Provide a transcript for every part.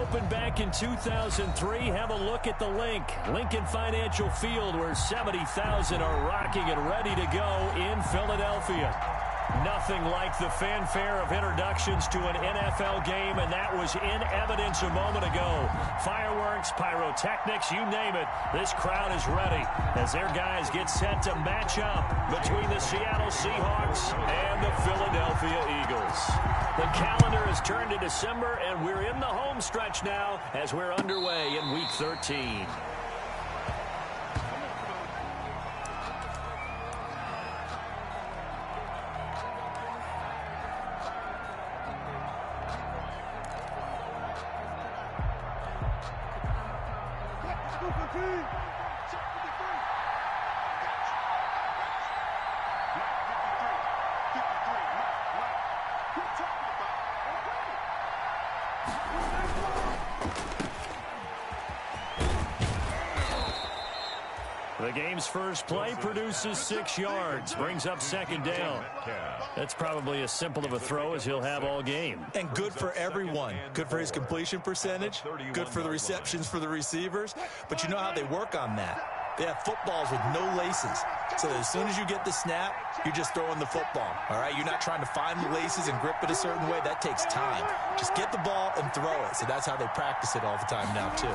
opened back in 2003. Have a look at the Lincoln Financial Field, where 70,000 are rocking and ready to go in Philadelphia. Nothing like the fanfare of introductions to an NFL game, and that was in evidence a moment ago. Fireworks, pyrotechnics, you name it. This crowd is ready as their guys get set to match up between the Seattle Seahawks and the Philadelphia Eagles. The calendar has turned to December, and we're in the home stretch now as we're underway in Week 13. The game's first play produces 6 yards, brings up second down. That's probably as simple of a throw as he'll have all game. And good for everyone. Good for his completion percentage, good for the receptions for the receivers. But you know how they work on that. They have footballs with no laces. So as soon as you get the snap, you're just throwing the football. All right, you're not trying to find the laces and grip it a certain way. That takes time. Just get the ball and throw it. So that's how they practice it all the time now, too.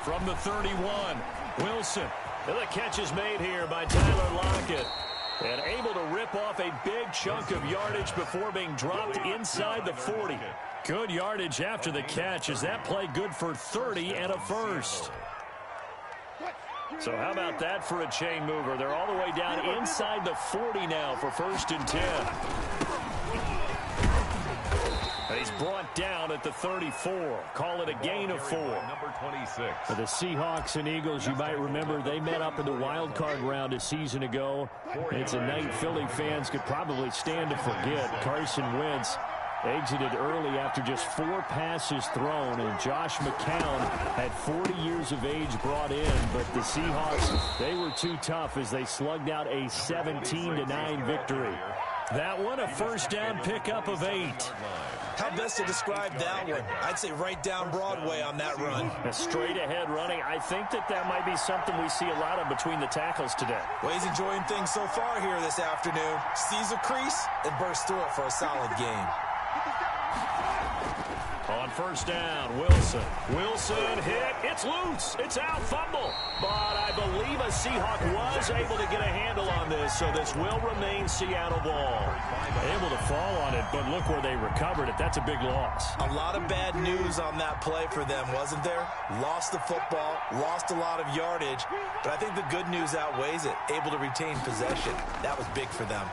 From the 31, Wilson. The catch is made here by Tyler Lockett. And able to rip off a big chunk of yardage before being dropped inside the 40. Good yardage after the catch. Is that play good for 30 and a first? So how about that for a chain mover? They're all the way down inside the 40 now for 1st and 10. And he's brought down at the 34. Call it a gain of 4. Number 26. For the Seahawks and Eagles, you might remember they met up in the wild card round a season ago. It's a night Philly fans could probably stand to forget. Carson Wentz exited early after just 4 passes thrown, and Josh McCown had 40 years of age brought in, but the Seahawks, they were too tough as they slugged out a 17-9 victory. That one, a first down pickup of 8. How best to describe that one? I'd say right down Broadway on that run. A straight ahead running. I think that might be something we see a lot of between the tackles today. Well, he's enjoying things so far here this afternoon. Sees a crease and bursts through it for a solid gain. On first down, Wilson. Wilson hit. It's loose. It's out. Fumble. But I believe a Seahawk was able to get a handle on this, so this will remain Seattle ball. Able to fall on it, but look where they recovered it. That's a big loss. A lot of bad news on that play for them, wasn't there? Lost the football, lost a lot of yardage, but I think the good news outweighs it. Able to retain possession. That was big for them.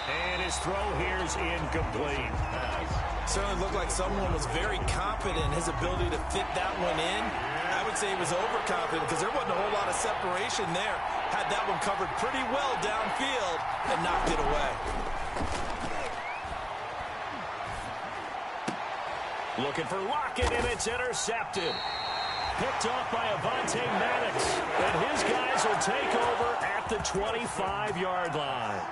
And his throw here is incomplete. Certainly looked like someone was very confident in his ability to fit that one in. I would say he was overconfident because there wasn't a whole lot of separation there. Had that one covered pretty well downfield and knocked it away. Looking for Lockett, and it's intercepted. Picked off by Avonte Maddox. And his guys will take over at the 25-yard line.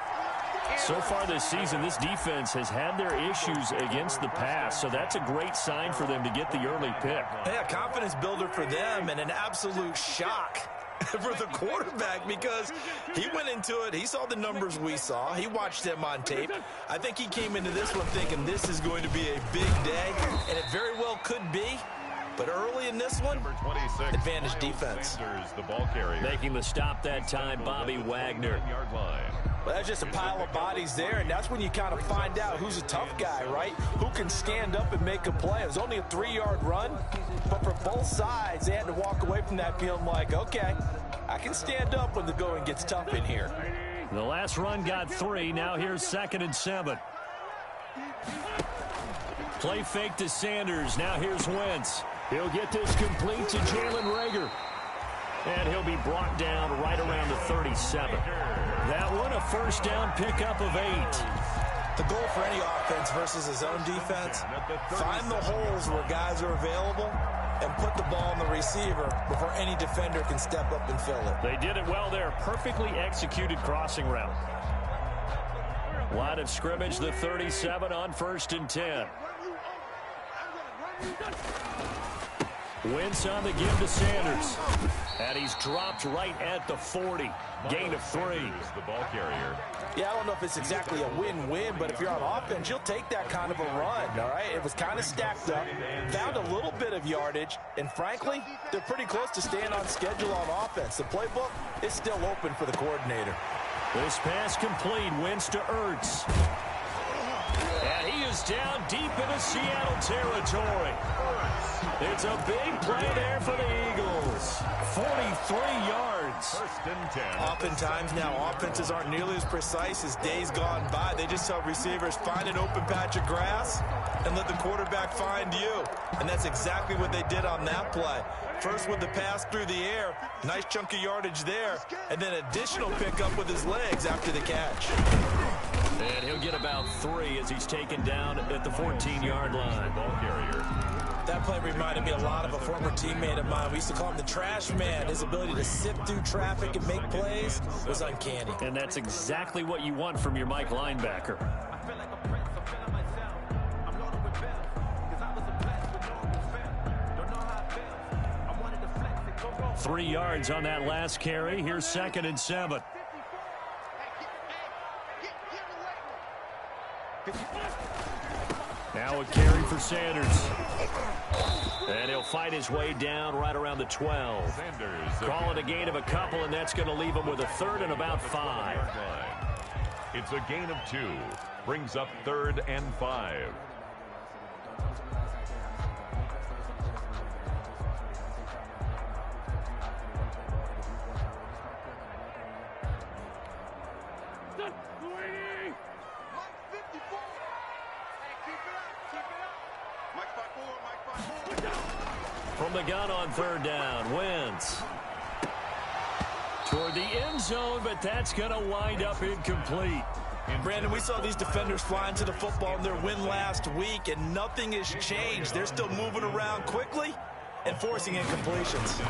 So far this season, this defense has had their issues against the pass, so that's a great sign for them to get the early pick. Yeah, confidence builder for them and an absolute shock for the quarterback because he went into it. He saw the numbers we saw. He watched them on tape. I think he came into this one thinking this is going to be a big day, and it very well could be. But early in this one, advantage defense. The ball carrier. Making the stop that time, Bobby Wagner. Well, that's just a pile of bodies there, and that's when you kind of find out who's a tough guy, right? Who can stand up and make a play. It was only a 3-yard run, but for both sides, they had to walk away from that feeling like, okay, I can stand up when the going gets tough in here. The last run got 3. Now here's 2nd and 7. Play fake to Sanders. Now here's Wentz. He'll get this complete to Jalen Reagor. And he'll be brought down right around the 37. That one, a first down pickup of 8. The goal for any offense versus his own defense, find the holes where guys are available and put the ball on the receiver before any defender can step up and fill it. They did it well there. Perfectly executed crossing route. Line of scrimmage, the 37 on 1st and 10. Wentz on the give to Sanders. And he's dropped right at the 40. Gain of 3. The ball carrier. Yeah, I don't know if it's exactly a win-win, but if you're on offense, you'll take that kind of a run, all right? It was kind of stacked up, found a little bit of yardage, and frankly, they're pretty close to staying on schedule on offense. The playbook is still open for the coordinator. This pass complete. Wentz to Ertz. And he is down deep into Seattle territory. It's a big play there for the Eagles. 43 yards. 1st and 10. Oftentimes now, offenses aren't nearly as precise as days gone by. They just tell receivers, find an open patch of grass and let the quarterback find you. And that's exactly what they did on that play. First with the pass through the air, nice chunk of yardage there, and then additional pickup with his legs after the catch. And he'll get about 3 as he's taken down at the 14-yard line. Ball carrier. That play reminded me a lot of a former teammate of mine. We used to call him the trash man. His ability to sift through traffic and make plays was uncanny. And that's exactly what you want from your Mike linebacker. 3 yards on that last carry. Here's 2nd and 7. Now a carry for Sanders. And he'll fight his way down right around the 12. Sanders. Call it a gain of a couple, and that's going to leave him with a 3rd and about 5. It's a gain of 2. Brings up 3rd and 5. From the gun on 3rd down, Wentz toward the end zone, but that's going to wind up incomplete. And Brandon, we saw these defenders flying to the football in their win last week, and nothing has changed. They're still moving around quickly and forcing incompletions.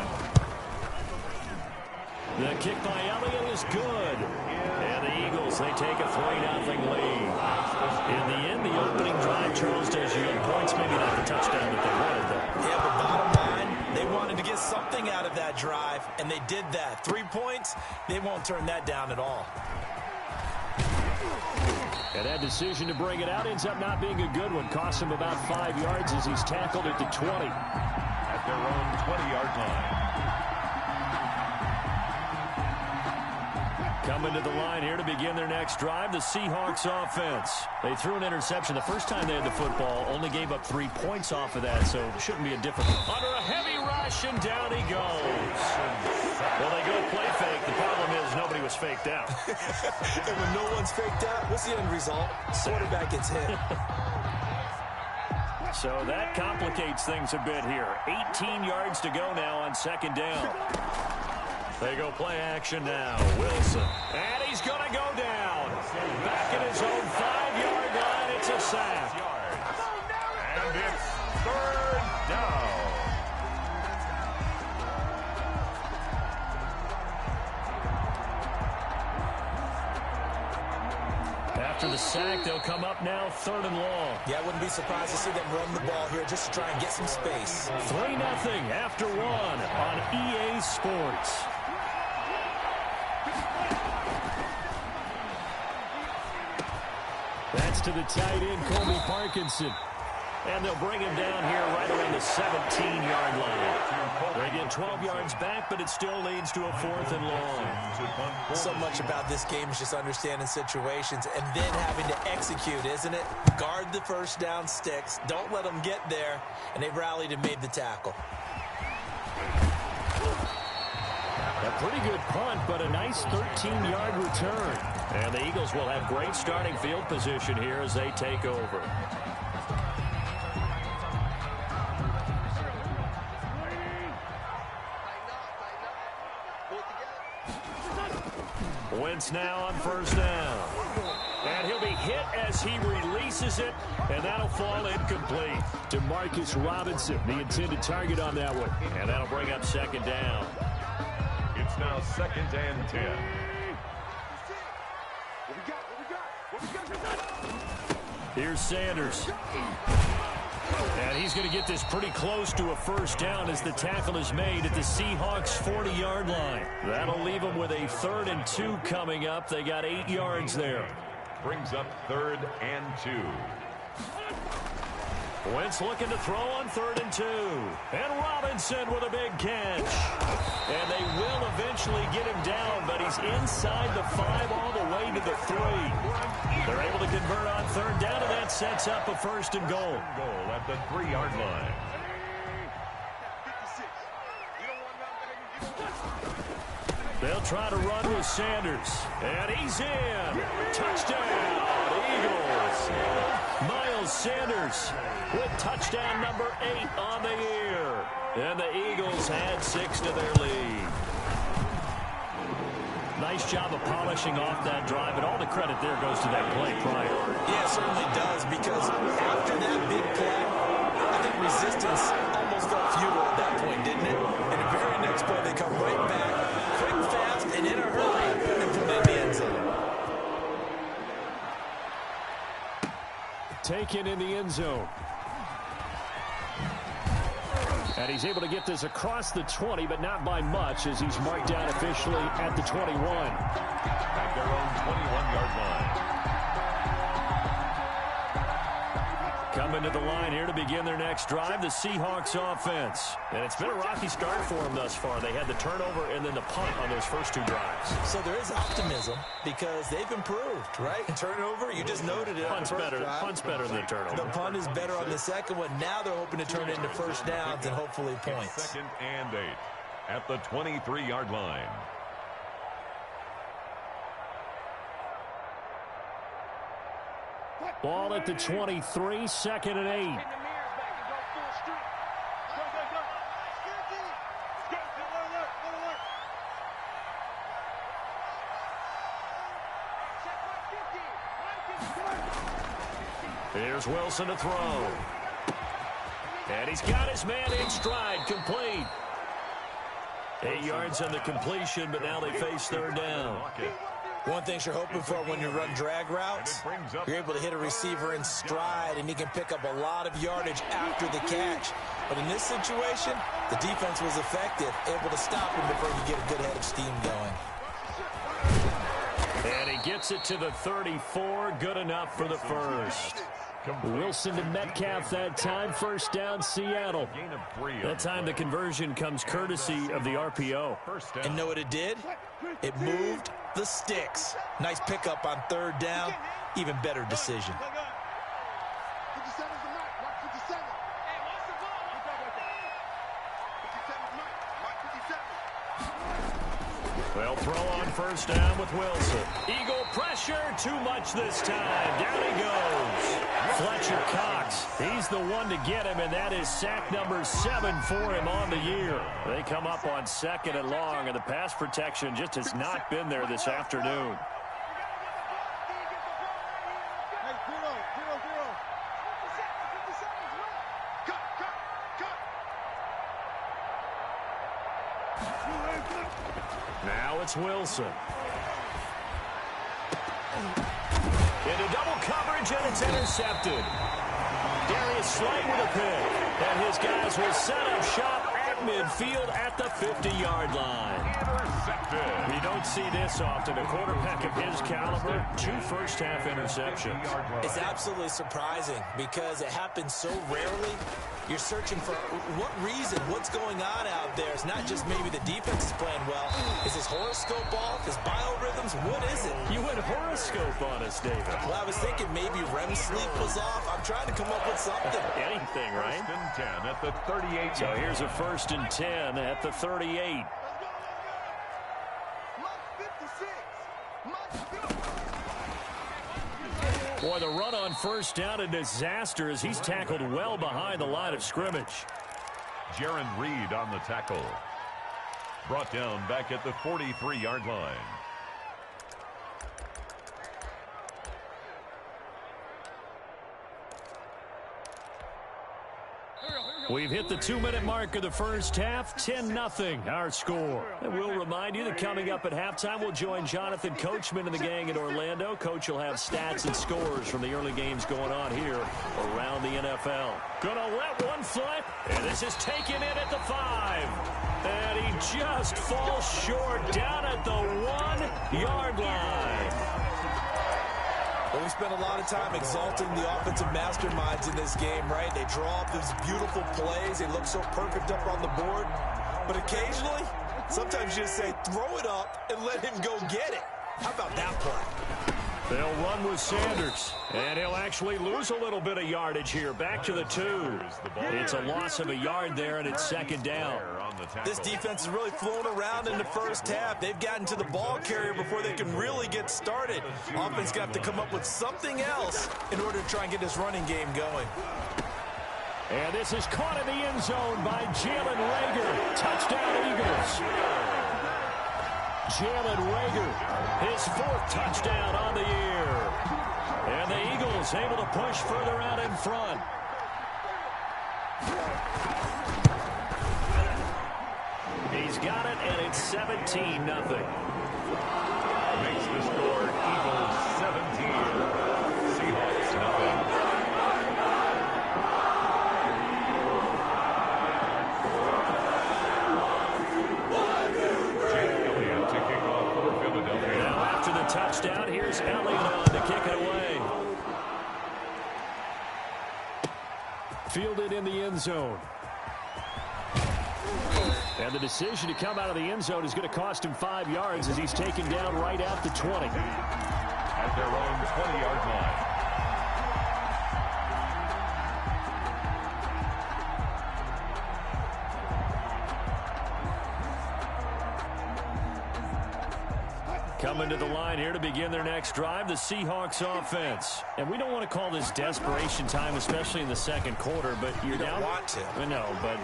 The kick by Elliott is good. And the Eagles, they take a 3-0 lead. In the end, the opening drive, Charles does yield points. Maybe not the touchdown that they wanted, though. Yeah, but bottom line, they wanted to get something out of that drive, and they did that. 3 points, they won't turn that down at all. And that decision to bring it out ends up not being a good one. Costs him about 5 yards as he's tackled at the 20. At their own 20-yard line. Coming to the line here to begin their next drive, the Seahawks offense. They threw an interception the first time they had the football, only gave up 3 points off of that, so it shouldn't be a difficult. Under a heavy rush, and down he goes. Well, they go play fake. The problem is nobody was faked out. And when no one's faked out, what's the end result? Quarterback gets hit. So that complicates things a bit here. 18 yards to go now on 2nd down. They go play action now. Wilson. And he's going to go down. Back at his own 5-yard line. It's a sack. And it's 3rd down. After the sack, they'll come up now 3rd and long. Yeah, I wouldn't be surprised to see them run the ball here just to try and get some space. 3-0 after 1 on EA Sports. That's to the tight end, Colby Parkinson. And they'll bring him down here right around the 17-yard line. They get 12 yards back, but it still leads to a 4th and long. So much about this game is just understanding situations and then having to execute, isn't it? Guard the first down sticks. Don't let them get there. And they rallied and made the tackle. A pretty good punt, but a nice 13-yard return. And the Eagles will have great starting field position here as they take over. Wentz now on 1st down. And he'll be hit as he releases it, and that'll fall incomplete. To Marcus Robinson, the intended target on that one. And that'll bring up 2nd down. It's now 2nd and 10. Here's Sanders. And he's going to get this pretty close to a first down as the tackle is made at the Seahawks' 40-yard line. That'll leave them with a 3rd and 2 coming up. They got 8 yards there. Brings up 3rd and 2. Wentz looking to throw on 3rd and 2. And Robinson with a big catch. And they will eventually get him down, but he's inside the 5 all the way to the 3. They're able to convert on 3rd down, and that sets up a 1st and goal. Goal at the 3-yard line. They'll try to run with Sanders. And he's in. Touchdown, Eagles. Miles Sanders with touchdown number 8 on the year. And the Eagles add 6 to their lead. Nice job of polishing off that drive, and all the credit there goes to that play prior. Yeah, it certainly does, because after that big play, I think resistance almost felt futile at that point, didn't it? And the very next play, they come right back, quick, fast, and in a hurry, and put it in the end zone. Taken in the end zone. And he's able to get this across the 20, but not by much, as he's marked down officially at the 21. At their own 21-yard line. Coming to the line here to begin their next drive, the Seahawks offense. And it's been a rocky start for them thus far. They had the turnover and then the punt on those first 2 drives. So there is optimism because they've improved, right? Turnover, you just noted it. Punt's better than the turnover. The punt is better on the second one. Now they're hoping to turn it into first downs and hopefully points. 2nd and 8 at the 23-yard line. Ball at the 23, 2nd and 8. Here's Wilson to throw. And he's got his man in stride, complete. 8 yards on the completion, but now they face 3rd down. One thing you're hoping for when you run drag routes, you're able to hit a receiver in stride, and he can pick up a lot of yardage after the catch. But in this situation, the defense was effective, able to stop him before you get a good head of steam going. And he gets it to the 34, good enough for the first. Wilson to Metcalf that time, first down, Seattle. That time the conversion comes courtesy of the RPO. And know what it did? It moved the sticks. Nice pickup on 3rd down, even better decision. They'll throw on first down with Wilson. Eagle pressure, too much this time. Down he goes. Fletcher Cox, he's the one to get him, and that is sack number 7 for him on the year. They come up on 2nd and long, and the pass protection just has not been there this afternoon. Now it's Wilson. Into double coverage, and it's intercepted. Darius Slay with a pick. And his guys will set up shop at midfield at the 50-yard line. You don't see this often. A quarterback of his caliber, 2 first-half interceptions. It's absolutely surprising because it happens so rarely. You're searching for what reason, what's going on out there. It's not just maybe the defense is playing well. Is his horoscope off? His biorhythms? What is it? You went horoscope on us, David. Well, I was thinking maybe REM sleep was off. I'm trying to come up with something. Anything, right? 1st and 10 at the 38. So here's a 1st and 10 at the 38. Boy, the run on first down, a disaster as he's tackled well behind the line of scrimmage. Jaron Reed on the tackle. Brought down back at the 43-yard line. We've hit the 2-minute mark of the first half, 10-0 our score. And we'll remind you that coming up at halftime, we'll join Jonathan Coachman and the gang in Orlando. Coach will have stats and scores from the early games going on here around the NFL. Gonna let one flip, and this is taken in at the 5. And he just falls short down at the 1-yard line. Well, we spent a lot of time exalting the offensive masterminds in this game, right? They draw up these beautiful plays. They look so perfect up on the board. But occasionally, sometimes you just say, throw it up and let him go get it. How about that play? They'll run with Sanders, and he'll actually lose a little bit of yardage here. Back to the 2. It's a loss of a yard there, and it's second down. This defense has really flown around in the first half. They've gotten to the ball carrier before they can really get started. Offense got to come up with something else in order to try and get this running game going. And this is caught in the end zone by Jalen Reagor. Touchdown, Eagles. Jalen Reagor, his 4th touchdown on the year. And the Eagles able to push further out in front. He's got it, and it's 17-0. Makes the score Eagles 17, Seahawks nothing. Touchdown. Here's Elliott on to kick it away. Fielded in the end zone. And the decision to come out of the end zone is going to cost him 5 yards as he's taken down right at the 20. At their own 20-yard line. Coming to the line here to begin their next drive, the Seahawks offense. And we don't want to call this desperation time, especially in the second quarter, but you're down. You don't want to. No, but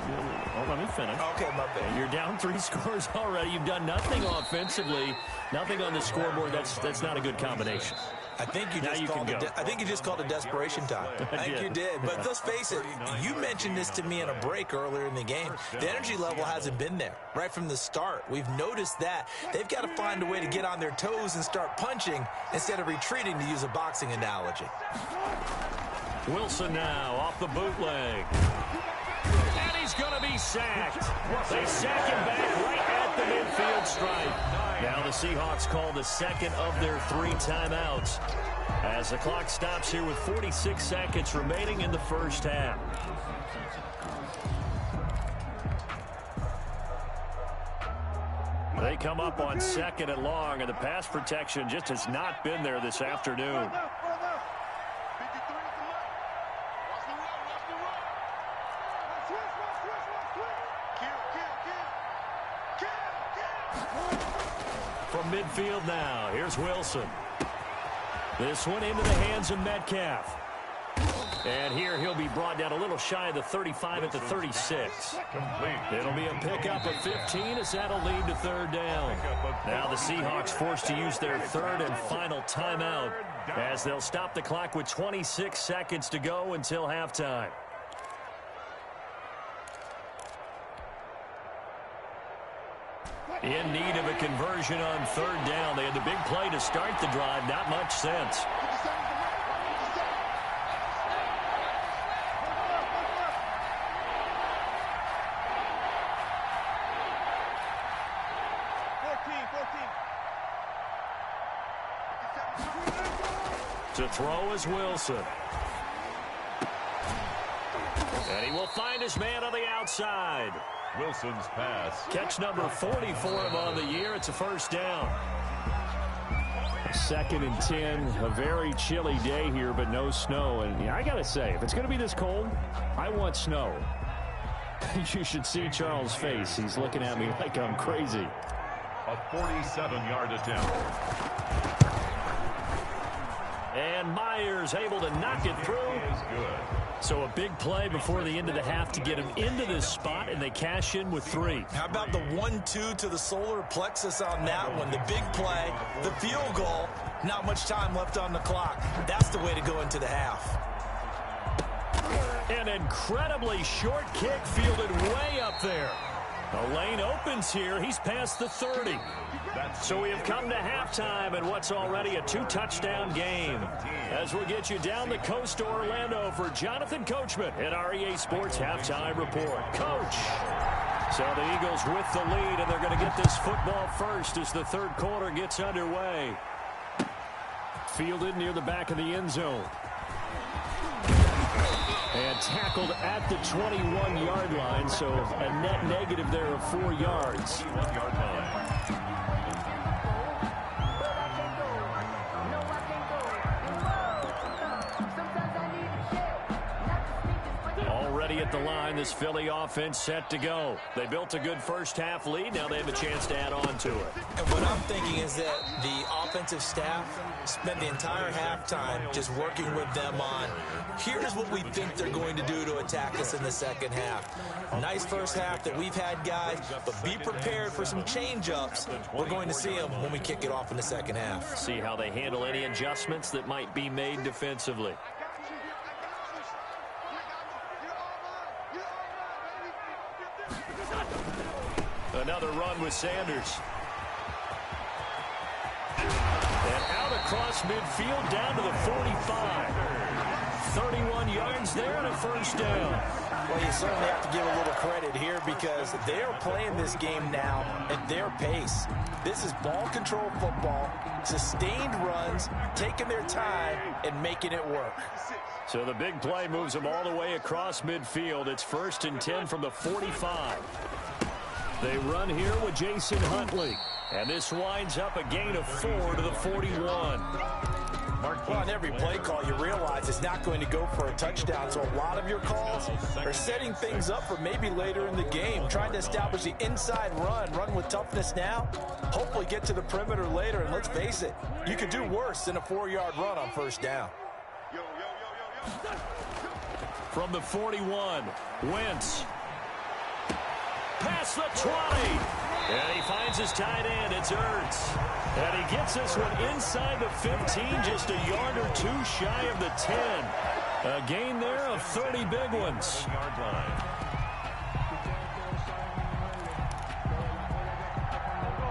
let me finish. Okay, my bad. You're down 3 scores already. You've done nothing offensively, nothing on the scoreboard. That's not a good combination. I think you just called it desperation time. I think you did. But let's face it, you mentioned this to me in a break earlier in the game. The energy level hasn't been there right from the start. We've noticed that. They've got to find a way to get on their toes and start punching instead of retreating, to use a boxing analogy. Wilson now off the bootleg. And he's going to be sacked. They sack him back right at the midfield stripe. Now the Seahawks call the second of their 3 timeouts as the clock stops here with 46 seconds remaining in the first half. They come up on 2nd and long, and the pass protection just has not been there this afternoon. From midfield now, here's Wilson. This one into the hands of Metcalf. And here he'll be brought down a little shy of the 35 at the 36. It'll be a pickup of 15 as that'll lead to 3rd down. Now the Seahawks forced to use their 3rd and final timeout as they'll stop the clock with 26 seconds to go until halftime. In need of a conversion on 3rd down. They had the big play to start the drive. Not much sense. To throw is Wilson. And he will find his man on the outside. Wilson's pass. Catch number 40 for him on the year. It's a 1st down. 2nd and 10. A very chilly day here, but no snow. And yeah, I got to say, if it's going to be this cold, I want snow. You should see Charles' face. He's looking at me like I'm crazy. A 47-yard attempt. And Myers able to knock it through. Is good. So a big play before the end of the half to get him into this spot, and they cash in with 3. How about the 1-2 to the solar plexus on that one? The big play, the field goal, not much time left on the clock. That's the way to go into the half. An incredibly short kick fielded way up there. The lane opens here. He's past the 30. So we have come to halftime in what's already a 2-touchdown game. As we'll get you down the coast to Orlando for Jonathan Coachman at our EA Sports Halftime Report. Coach. So the Eagles with the lead, and they're going to get this football first as the third quarter gets underway. Fielded near the back of the end zone. And tackled at the 21-yard line, so a net negative there of 4 yards. 1-yard line. Already at the line, this Philly offense set to go. They built a good first-half lead. Now they have a chance to add on to it. And what I'm thinking is that the offensive staff spent the entire halftime just working with them on, here's what we think they're going to do to attack us in the second half. Nice first half that we've had, guys, but be prepared for some change-ups. We're going to see them when we kick it off in the second half. See how they handle any adjustments that might be made defensively. Another run with Sanders. And out across midfield down to the 45. 31 yards there and a first down. Well, you certainly have to give a little credit here because they are playing this game now at their pace. This is ball control football, sustained runs, taking their time and making it work. So the big play moves them all the way across midfield. It's 1st and 10 from the 45. They run here with Jason Huntley. And this winds up a gain of 4 to the 41. Well, on every play call, you realize it's not going to go for a touchdown. So a lot of your calls are setting things up for maybe later in the game, trying to establish the inside run with toughness now, hopefully get to the perimeter later. And let's face it, you could do worse than a 4-yard run on first down. From the 41, Wentz. Past the 20. And he finds his tight end. It's Ertz. And he gets this one inside the 15, just a yard or two shy of the 10. A gain there of 30 big ones.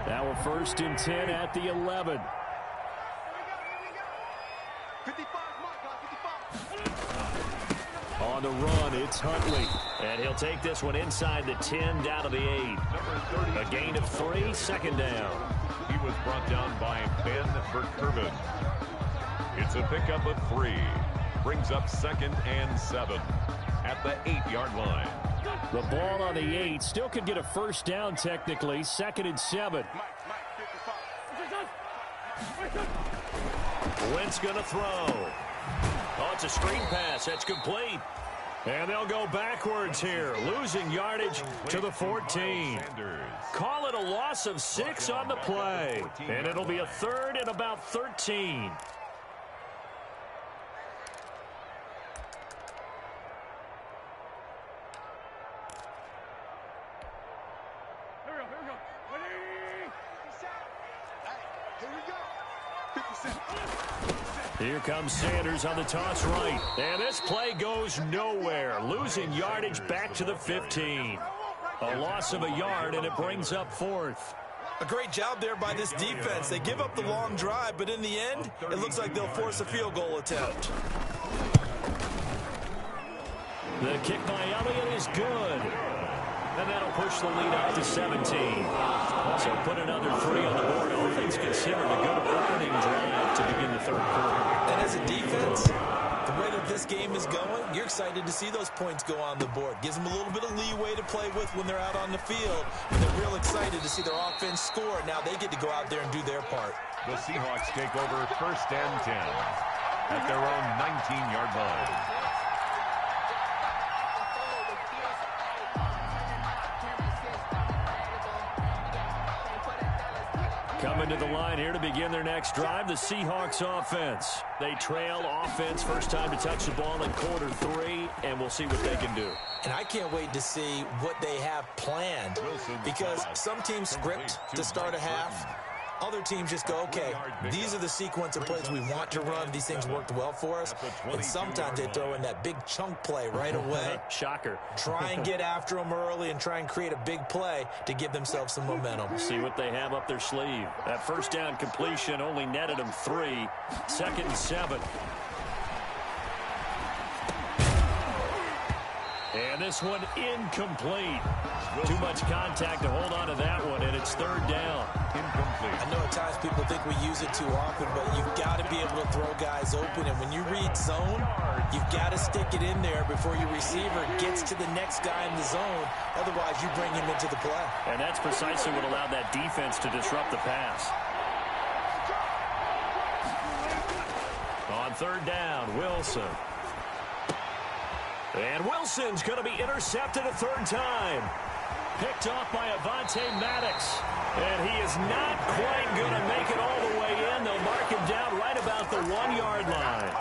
Now we're 1st and 10 at the 11. On the run, it's Huntley. And he'll take this one inside the 10, down to the 8. A gain of 3, 2nd down. He was brought down by Ben Verkerven. It's a pickup of 3. Brings up 2nd and 7 at the 8-yard line. The ball on the 8 still could get a first down technically. 2nd and 7. Wentz going to throw. Oh, it's a screen pass. That's complete. And they'll go backwards here, losing yardage to the 14. Call it a loss of 6 on the play. And it'll be a 3rd and about 13. Here comes Sanders on the toss right. And this play goes nowhere. Losing yardage back to the 15. A loss of a yard, and it brings up 4th. A great job there by this defense. They give up the long drive, but in the end, it looks like they'll force a field goal attempt. The kick by Elliott is good. And that'll push the lead out to 17. So put another 3 on the board. All things considered, a good opening drive to begin the 3rd quarter. And as a defense, the way that this game is going, you're excited to see those points go on the board. Gives them a little bit of leeway to play with when they're out on the field. And they're real excited to see their offense score. Now they get to go out there and do their part. The Seahawks take over 1st and 10 at their own 19-yard line. Coming to the line here to begin their next drive, the Seahawks offense. They trail offense, first time to touch the ball in quarter 3, and we'll see what they can do. And I can't wait to see what they have planned, because some teams script to start a half, Other teams just go, okay, these are the sequence of plays we want to run. These things worked well for us. And sometimes they throw in that big chunk play right away. Shocker. Try and get after them early and try and create a big play to give themselves some momentum. See what they have up their sleeve. That first down completion only netted them 3. 2nd and 7. And this one incomplete. Too much contact to hold on to that one, and it's 3rd down. Incomplete. I know at times people think we use it too often, but you've got to be able to throw guys open. And when you read zone, you've got to stick it in there before your receiver gets to the next guy in the zone. Otherwise, you bring him into the play. And that's precisely what allowed that defense to disrupt the pass. On 3rd down, Wilson. And Wilson's going to be intercepted a 3rd time. Picked off by Avonte Maddox. And he is not quite going to make it all the way in. They'll mark him down right about the 1-yard line.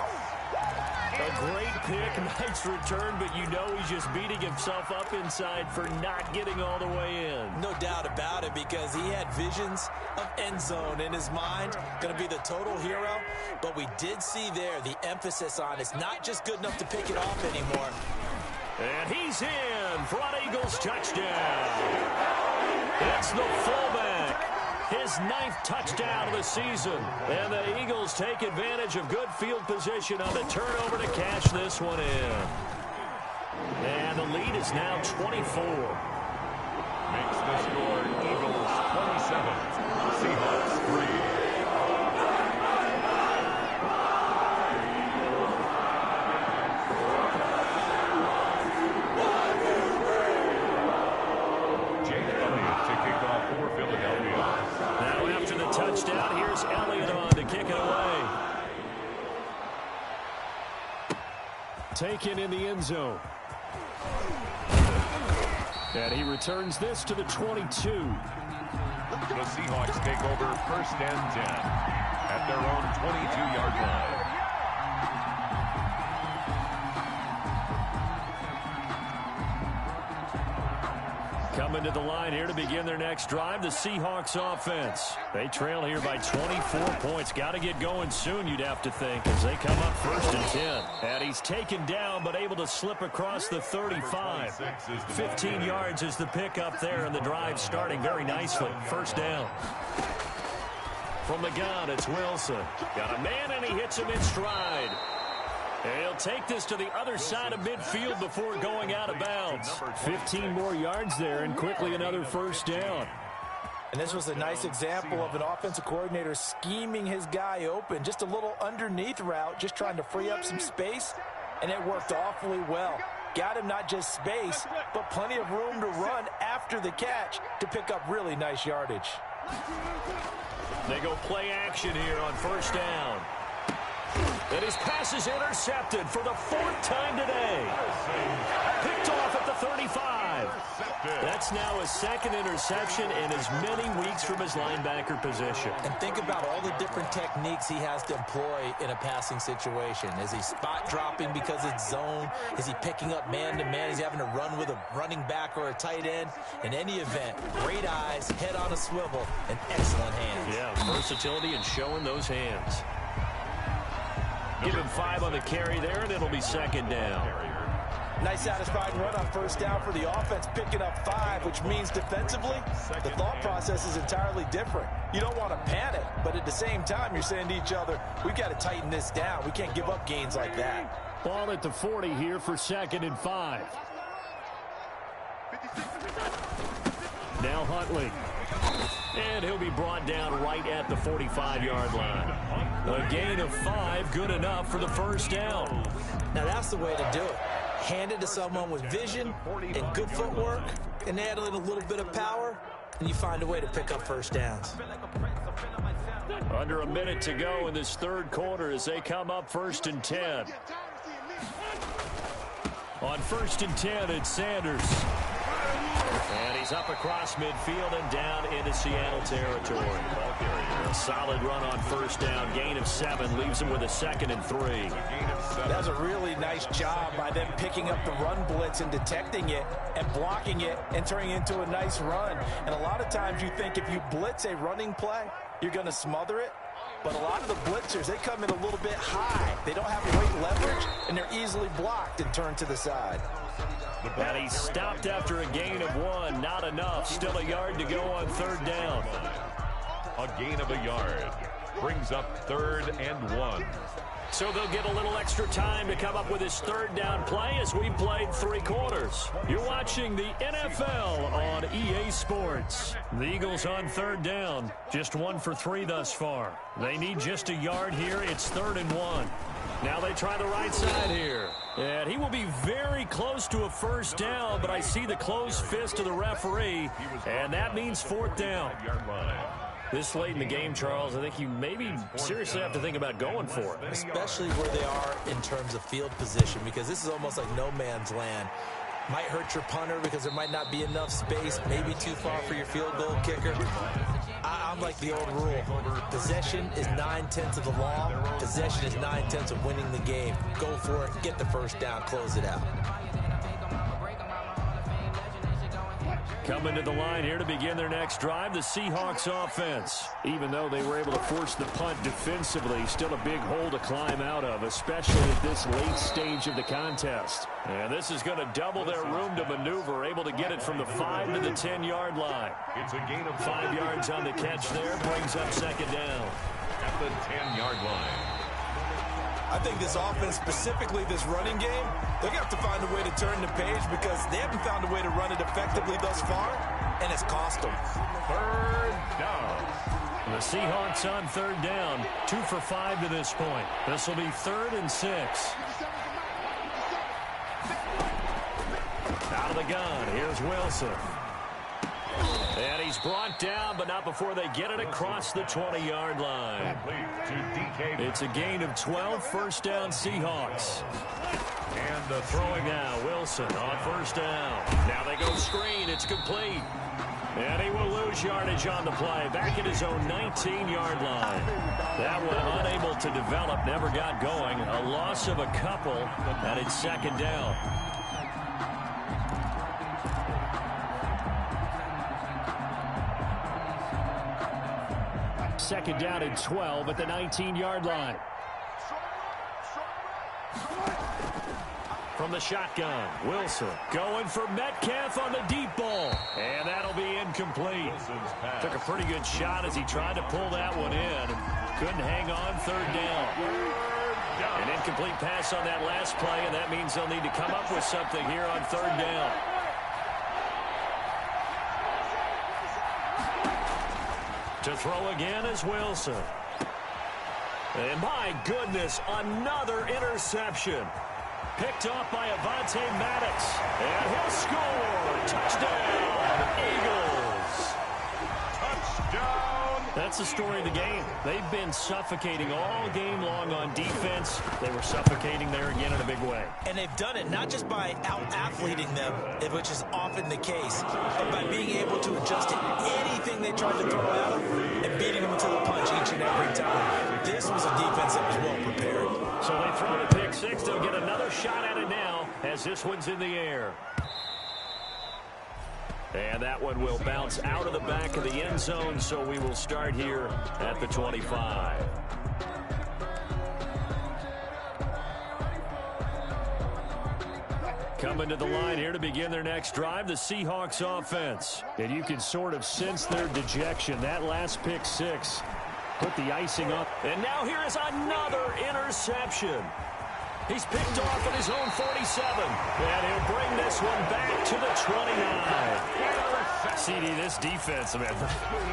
A great pick, nice return, but you know he's just beating himself up inside for not getting all the way in. No doubt about it, because he had visions of end zone in his mind. Going to be the total hero. But we did see there the emphasis on it's not just good enough to pick it off anymore. And he's in for an Eagles touchdown. It's the fullback. His 9th touchdown of the season. And the Eagles take advantage of good field position on the turnover to cash this one in. And the lead is now 24. Makes the score Eagles 27, Seahawks 3. Touchdown. Here's Elliott on to kick it away. Taken in the end zone. And he returns this to the 22. The Seahawks take over 1st and 10 at their own 22-yard line. Coming to the line here to begin their next drive, the Seahawks offense. They trail here by 24 points. Got to get going soon, you'd have to think, as they come up 1st and 10. And he's taken down, but able to slip across the 35. 15 yards is the pickup there, and the drive starting very nicely. 1st down. From the gun, it's Wilson. Got a man, and he hits him in stride. And he'll take this to the other side of midfield before going out of bounds. 15 more yards there, and quickly another 1st down. And this was a nice example of an offensive coordinator scheming his guy open. Just a little underneath route, just trying to free up some space, and it worked awfully well. Got him not just space, but plenty of room to run after the catch to pick up really nice yardage. They go play action here on 1st down. And his pass is intercepted for the 4th time today. Picked off at the 35. That's now his 2nd interception in as many weeks from his linebacker position. And think about all the different techniques he has to employ in a passing situation. Is he spot dropping because it's zone? Is he picking up man-to-man? Is he having to run with a running back or a tight end? In any event, great eyes, head on a swivel, and excellent hands. Yeah, versatility and showing those hands. Give him 5 on the carry there, and it'll be 2nd down. Nice satisfying run on 1st down for the offense, picking up 5, which means defensively, the thought process is entirely different. You don't want to panic, but at the same time, you're saying to each other, we've got to tighten this down. We can't give up gains like that. Ball at the 40 here for 2nd and 5. Now Huntley. And he'll be brought down right at the 45-yard line. A gain of 5, good enough for the 1st down. Now that's the way to do it. Hand it to someone with vision and good footwork, and add in a little bit of power, and you find a way to pick up 1st downs. Under a minute to go in this 3rd quarter as they come up 1st and 10. On 1st and 10, it's Sanders. And he's up across midfield and down into Seattle territory. A solid run on 1st down. Gain of 7 leaves him with a 2nd and 3. That's a really nice job by them picking up the run blitz and detecting it and blocking it and turning it into a nice run. And a lot of times you think if you blitz a running play, you're going to smother it. But a lot of the blitzers, they come in a little bit high. They don't have great leverage, and they're easily blocked and turned to the side. And he stopped after a gain of 1. Not enough. Still a yard to go on 3rd down. A gain of a yard brings up 3rd and 1. So they'll get a little extra time to come up with his 3rd down play as we played 3 quarters. You're watching the NFL on EA Sports. The Eagles on 3rd down. Just 1 for 3 thus far. They need just a yard here. It's 3rd and 1. Now they try the right side here. And he will be very close to a 1st down, but I see the closed fist of the referee, and that means 4th down. This late in the game, Charles, I think you maybe seriously have to think about going for it. Especially where they are in terms of field position, because this is almost like no man's land. Might hurt your punter because there might not be enough space, maybe too far for your field goal kicker. I'm like the old rule. Possession is 9/10 of the law. Possession is 9/10 of winning the game. Go for it, get the 1st down, close it out. Coming to the line here to begin their next drive, the Seahawks offense. Even though they were able to force the punt defensively, still a big hole to climb out of, especially at this late stage of the contest. And this is going to double their room to maneuver, able to get it from the 5 to the 10-yard line. It's a gain of 5 yards on the catch there, brings up 2nd down. At the 10-yard line. I think this offense, specifically this running game, they're going to have to find a way to turn the page because they haven't found a way to run it effectively thus far, and it's cost them. 3rd down. The Seahawks on 3rd down, 2 for 5 to this point. This will be 3rd and 6. Out of the gun, here's Wilson. And he's brought down, but not before they get it across the 20-yard line. It's a gain of 12, 1st down Seahawks. And the throwing now, Wilson on 1st down. Now they go screen, it's complete. And he will lose yardage on the play, back at his own 19-yard line. That one unable to develop, never got going. A loss of a couple, and it's 2nd down. Second down and 12 at the 19-yard line. From the shotgun, Wilson going for Metcalf on the deep ball. And that'll be incomplete. Took a pretty good shot as he tried to pull that one in. Couldn't hang on, 3rd down. An incomplete pass on that last play, and that means they'll need to come up with something here on 3rd down. To throw again is Wilson. And my goodness, another interception. Picked off by Avonte Maddox. And he'll score. Touchdown, Eagles. Touchdown. That's the story of the game. They've been suffocating all game long on defense. They were suffocating there again in a big way. And they've done it not just by out-athleting them, which is often the case, but by being able to adjust to anything they tried to throw at them and beating them to the punch each and every time. This was a defense that was well prepared. So they throw the pick 6. They'll get another shot at it now as this one's in the air. And that one will bounce out of the back of the end zone, so we will start here at the 25. Coming to the line here to begin their next drive, the Seahawks offense. And you can sort of sense their dejection. That last pick 6 put the icing up. And now here is another interception. He's picked off at his own 47. And he'll bring this one back to the 29. CD, this defense, man,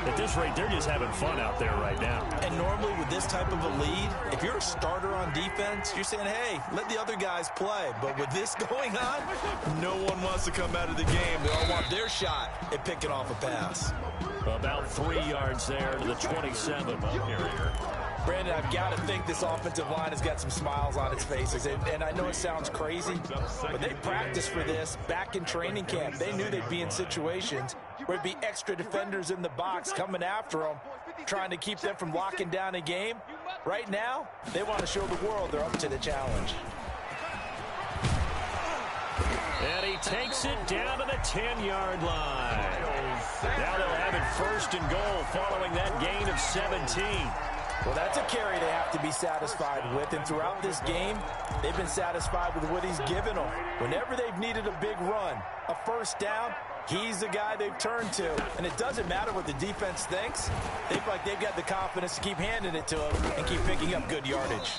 at this rate, they're just having fun out there right now. And normally with this type of a lead, if you're a starter on defense, you're saying, hey, let the other guys play. But with this going on, no one wants to come out of the game. They all want their shot at picking off a pass. About 3 yards there to the 27. Brandon, I've got to think this offensive line has got some smiles on its faces. And I know it sounds crazy, but they practiced for this back in training camp. They knew they'd be in situations where it'd be extra defenders in the box coming after them, trying to keep them from locking down a game. Right now, they want to show the world they're up to the challenge. And he takes it down to the 10-yard line. Now they'll have it first and goal following that gain of 17. Well, that's a carry they have to be satisfied with, and throughout this game, they've been satisfied with what he's given them. Whenever they've needed a big run, a first down, he's the guy they've turned to. And it doesn't matter what the defense thinks. They feel like they've got the confidence to keep handing it to him and keep picking up good yardage.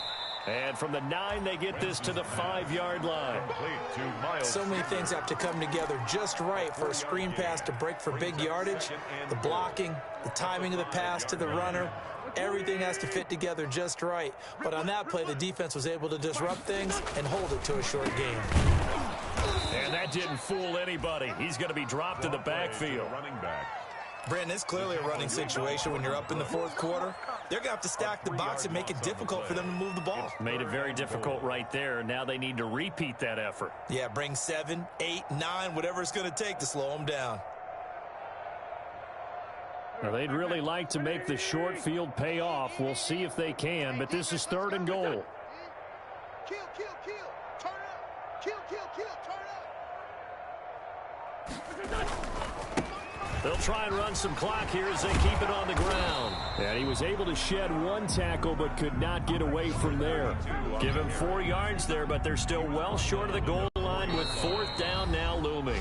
And from the 9, they get this to the 5-yard line. So many things have to come together just right for a screen pass to break for big yardage. The blocking, the timing of the pass to the runner, everything has to fit together just right. But on that play, the defense was able to disrupt things and hold it to a short game. And that didn't fool anybody. He's going to be dropped in the backfield. Brandon, it's clearly a running situation when you're up in the fourth quarter. They're going to have to stack the box and make it difficult for them to move the ball. Made it very difficult right there. Now they need to repeat that effort. Yeah, bring 7, 8, 9, whatever it's going to take to slow them down. Now, they'd really like to make the short field pay off. We'll see if they can, but this is 3rd and goal. Kill, turn up. Kill, turn up. They'll try and run some clock here as they keep it on the ground. And he was able to shed 1 tackle but could not get away from there. Give him 4 yards there, but they're still well short of the goal line with 4th down now looming.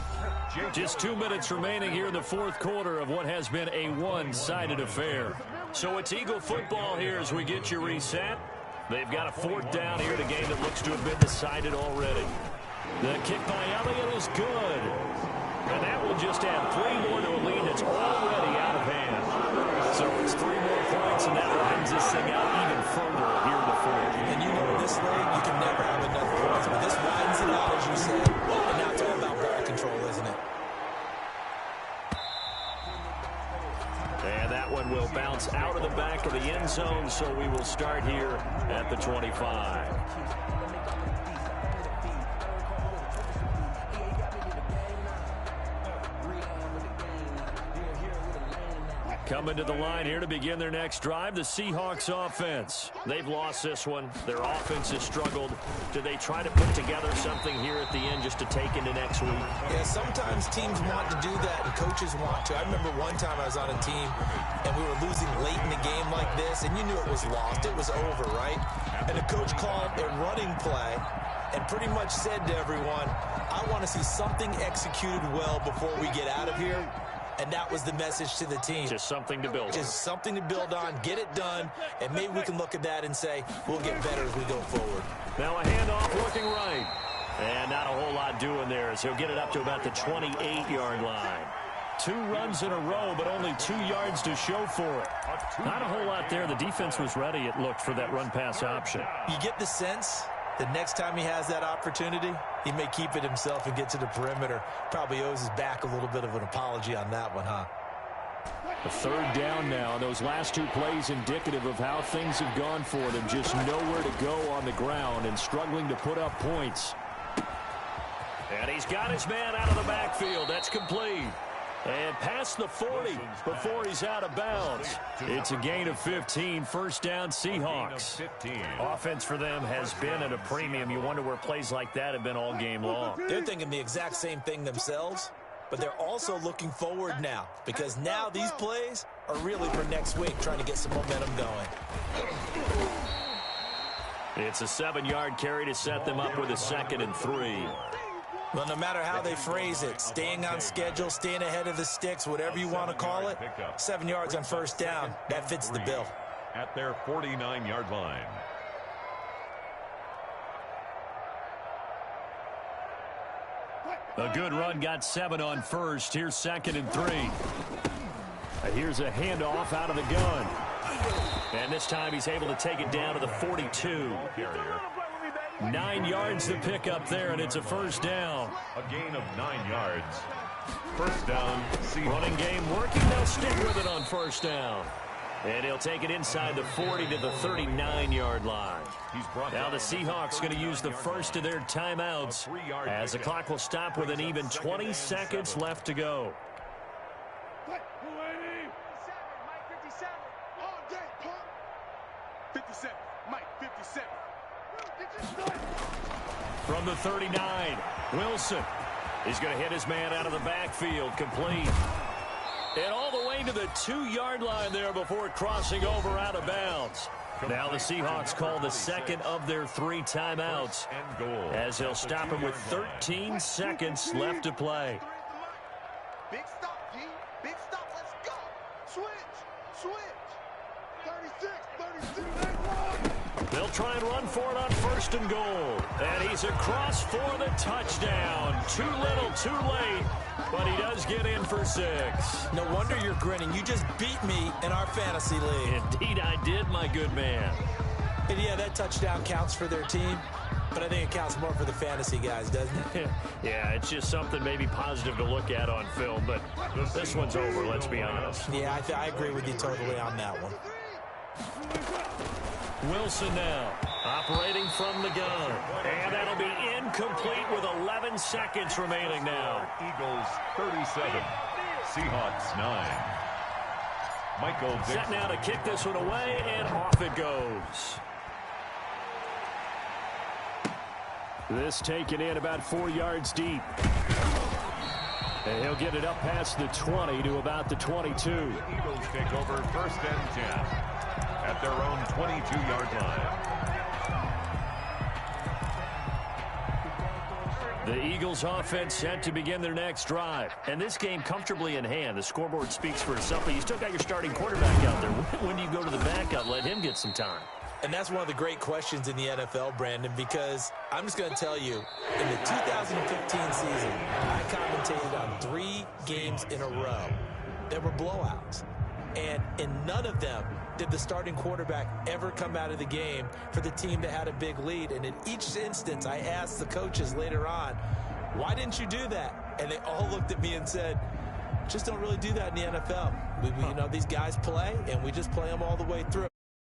Just 2 minutes remaining here in the fourth quarter of what has been a one-sided affair. So it's Eagle football here as we get you reset. They've got a 4th down here in a game that looks to have been decided already. The kick by Elliott is good. And that will just add 3 more to a lead that's already out of hand. So it's 3 more points, and that widens this thing out even further here in the fourth. And you know, in this league, you can never have enough points. But this widens it out, as you said. And now it's all about ball control, isn't it? And that one will bounce out of the back of the end zone, so we will start here at the 25. Coming to the line here to begin their next drive, the Seahawks offense. They've lost this one. Their offense has struggled. Do they try to put together something here at the end just to take into next week? Yeah, sometimes teams want to do that and coaches want to. I remember one time I was on a team and we were losing late in the game like this, and you knew it was lost. It was over, right? And the coach called a running play and pretty much said to everyone, I want to see something executed well before we get out of here. And that was the message to the team. Just something to build on. Just something to build on, get it done, and maybe we can look at that and say, we'll get better as we go forward. Now a handoff looking right. And not a whole lot doing there as he'll get it up to about the 28-yard line. 2 runs in a row, but only 2 yards to show for it. Not a whole lot there. The defense was ready, it looked, for that run-pass option. You get the sense the next time he has that opportunity, he may keep it himself and get to the perimeter. Probably owes his back a little bit of an apology on that one, huh? A 3rd down now. Those last 2 plays indicative of how things have gone for them. Just nowhere to go on the ground and struggling to put up points. And he's got his man out of the backfield. That's complete. And past the 40 before he's out of bounds. It's a gain of 15. First down, Seahawks. Offense for them has been at a premium. You wonder where plays like that have been all game long. They're thinking the exact same thing themselves, but they're also looking forward now because now these plays are really for next week, trying to get some momentum going. It's a 7-yard carry to set them up with a 2nd and 3. Well, no matter how they phrase it, staying on schedule, staying ahead of the sticks, whatever you want to call it, 7 yards on first down, that fits the bill. At their 49-yard line. A good run got 7 on first. Here's 2nd and 3. Here's a handoff out of the gun. And this time he's able to take it down to the 42. 9 yards to pick up there, and it's a first down. A gain of 9 yards. First down, Seahawks. Running game working. They'll stick with it on first down. And he'll take it inside the 40 to the 39-yard line. Now the Seahawks going to use the first of their timeouts as the clock will stop with an even 20 seconds left to go. 57. Mike, 57. From the 39, Wilson. He's going to hit his man out of the backfield, complete. And all the way to the 2-yard line there before crossing over out of bounds. Now the Seahawks call the second of their 3 timeouts as they'll stop him with 13 seconds left to play. Big stop, D. Big stop. Let's go. Switch. 36. They'll try and run for it on 1st and goal. And he's across for the touchdown. Too little, too late. But he does get in for 6. No wonder you're grinning. You just beat me in our fantasy league. Indeed I did, my good man. And yeah, that touchdown counts for their team, but I think it counts more for the fantasy guys, doesn't it? Yeah, it's just something maybe positive to look at on film, but this one's over, let's be honest. Yeah, I agree with you totally on that one. Wilson now, operating from the gun. And that'll be incomplete with 11 seconds remaining now. Eagles 37, Seahawks 9. Michael Dixon. Set now to kick this one away, and off it goes. This taken in about 4 yards deep. And he'll get it up past the 20 to about the 22. The Eagles take over 1st and 10 at their own 22-yard line. The Eagles offense set to begin their next drive. And this game comfortably in hand. The scoreboard speaks for itself, but you still got your starting quarterback out there. When do you go to the backup? Let him get some time. And that's one of the great questions in the NFL, Brandon, because I'm just going to tell you, in the 2015 season, I commentated on 3 games in a row that were blowouts. And in none of them did the starting quarterback ever come out of the game for the team that had a big lead. And in each instance, I asked the coaches later on, why didn't you do that? And they all looked at me and said, just don't really do that in the NFL. You know, these guys play, and we just play them all the way through.